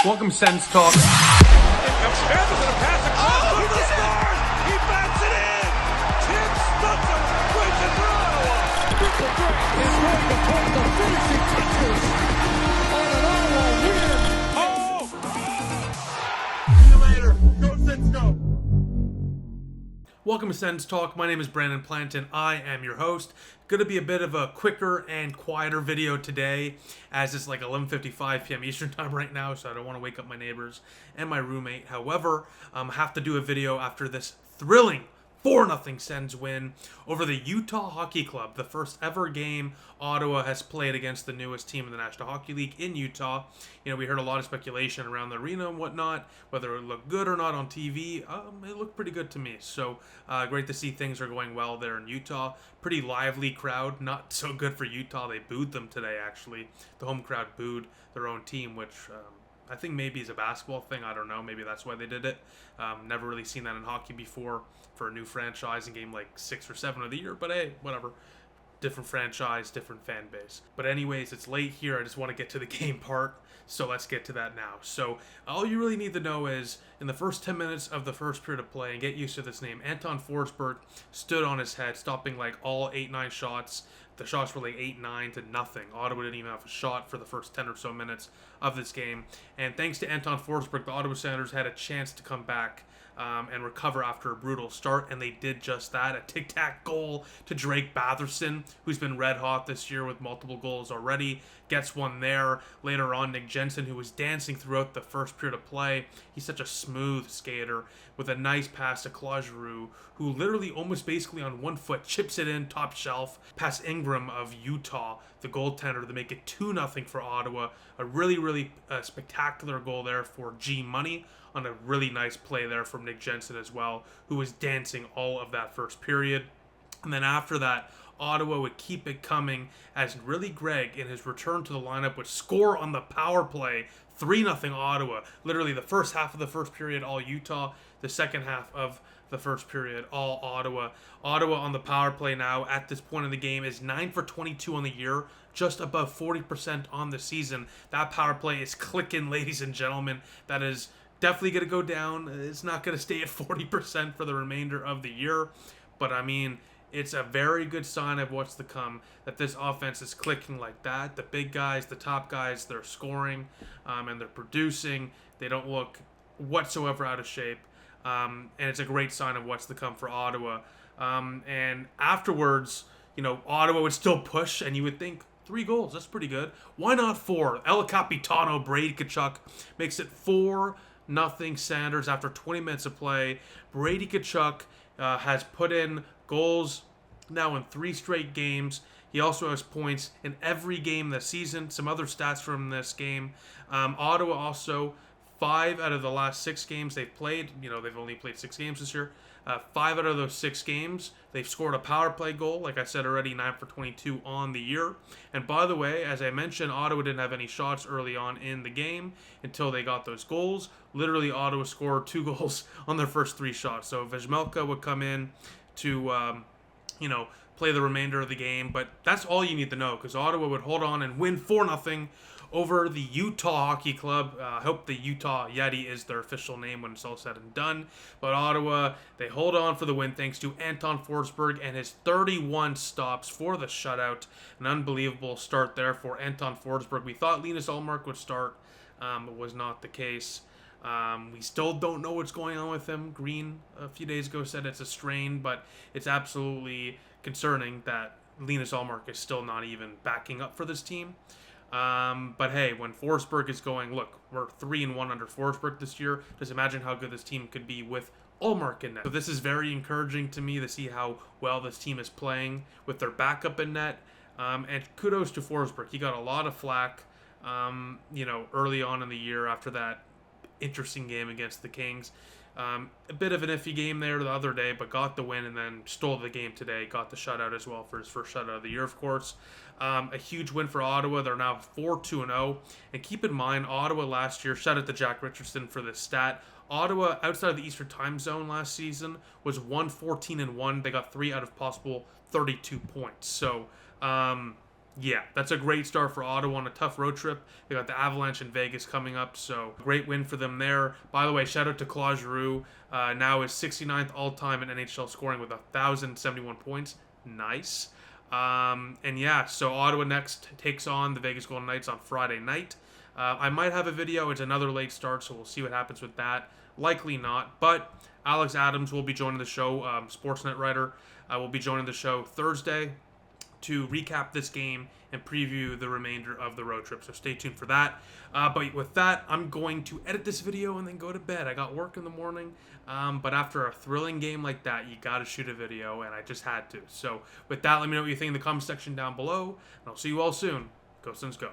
Welcome, SENS Talk. Here comes Smith with a pass across to the stars. He bats it in. Tim Stutzer wins it for Ottawa. Triple Grant is going to put the finishing touches on an Ottawa win. See you later. Go SENS go. Welcome to SENS Talk. My name is Brandon Planton. I am your host. Going to be a bit of a quicker and quieter video today, as it's like 11:55 p.m. Eastern Time right now, so I don't want to wake up my neighbors and my roommate. However, have to do a video after this thrilling 4-0 Sens win over the Utah Hockey Club, the first ever game Ottawa has played against the newest team in the National Hockey League in Utah. You know, we heard a lot of speculation around the arena and whatnot, whether it looked good or not on TV. It looked pretty good to me, so great to see things are going well there in Utah. Pretty lively crowd, not so good for Utah. They booed them today, actually. The home crowd booed their own team, which I think maybe is a basketball thing. I don't know. Maybe that's why they did it. Never really seen that in hockey before for a new franchise in game like 6 or 7 of the year. But hey, whatever. Different franchise, different fan base. But anyways, it's late here. I just want to get to the game part. So let's get to that now. So all you really need to know is in the first 10 minutes of the first period of play, and get used to this name, Anton Forsberg stood on his head, stopping like all 8-9 shots. The shots were like 8-9 to nothing. Ottawa didn't even have a shot for the first 10 or so minutes of this game. And thanks to Anton Forsberg, the Ottawa Senators had a chance to come back and recover after a brutal start, and they did just that. A tic-tac goal to Drake Batherson, who's been red hot this year with multiple goals already, gets one there. Later on, Nick Jensen, who was dancing throughout the first period of play. He's such a smooth skater with a nice pass to Claude Giroux, who literally almost basically on one foot chips it in top shelf past Ingram of Utah, the goaltender, to make it 2-0 for Ottawa. A really spectacular goal there for G Money on a really nice play there from Nick Jensen as well, who was dancing all of that first period. And then after that, Ottawa would keep it coming as really Greg, in his return to the lineup, would score on the power play. 3-0 Ottawa. Literally the first half of the first period, all Utah. The second half of the first period, all Ottawa. Ottawa on the power play now at this point in the game is 9 for 22 on the year, just above 40% on the season. That power play is clicking, ladies and gentlemen. That is definitely going to go down. It's not going to stay at 40% for the remainder of the year. But, I mean, it's a very good sign of what's to come, that this offense is clicking like that. The big guys, the top guys, they're scoring and they're producing. They don't look whatsoever out of shape. And it's a great sign of what's to come for Ottawa. And afterwards, you know, Ottawa would still push, and you would think, 3 goals, that's pretty good. Why not 4? El Capitano, Brady Tkachuk, makes it 4-0 Sanders after 20 minutes of play. Brady Tkachuk has put in goals now in 3 straight games. He also has points in every game this season. Some other stats from this game. Ottawa also, 5 out of the last 6 games they've played, you know, they've only played 6 games this year. 5 out of those 6 games, they've scored a power play goal. Like I said already, 9 for 22 on the year. And by the way, as I mentioned, Ottawa didn't have any shots early on in the game until they got those goals. Literally, Ottawa scored 2 goals on their first 3 shots. So Vejmelka would come in to, play the remainder of the game. But that's all you need to know, because Ottawa would hold on and win 4-0 over the Utah Hockey Club. I hope the Utah Yeti is their official name when it's all said and done. But Ottawa, they hold on for the win thanks to Anton Forsberg and his 31 stops for the shutout. An unbelievable start there for Anton Forsberg. We thought Linus Ullmark would start. It was not the case. We still don't know what's going on with him. Green, a few days ago, said it's a strain, but it's absolutely concerning that Linus Ullmark is still not even backing up for this team. But hey, when Forsberg is going, look, we're 3-1 under Forsberg this year. Just imagine how good this team could be with Ullmark in net. So this is very encouraging to me to see how well this team is playing with their backup in net. And kudos to Forsberg. He got a lot of flack, early on in the year after that interesting game against the Kings. A bit of an iffy game there the other day, but got the win and then stole the game today. Got the shutout as well for his first shutout of the year, of course. A huge win for Ottawa. They're now 4-2-0. And keep in mind, Ottawa last year, shout out to Jack Richardson for this stat, Ottawa, outside of the Eastern Time Zone last season, was 1-14-1. They got 3 out of possible 32 points. So, Yeah, that's a great start for Ottawa on a tough road trip. They got the Avalanche in Vegas coming up, so great win for them there. By the way, shout out to Claude Giroux. Now is 69th all-time in NHL scoring with 1,071 points. Nice. And yeah, so Ottawa next takes on the Vegas Golden Knights on Friday night. I might have a video. It's another late start, so we'll see what happens with that. Likely not, but Alex Adams will be joining the show, Sportsnet writer. Will be joining the show Thursday to recap this game and preview the remainder of the road trip. So stay tuned for that. But with that, I'm going to edit this video and then go to bed. I got work in the morning, but after a thrilling game like that, you got to shoot a video, and I just had to. So with that, let me know what you think in the comment section down below, and I'll see you all soon. Go Sens, go.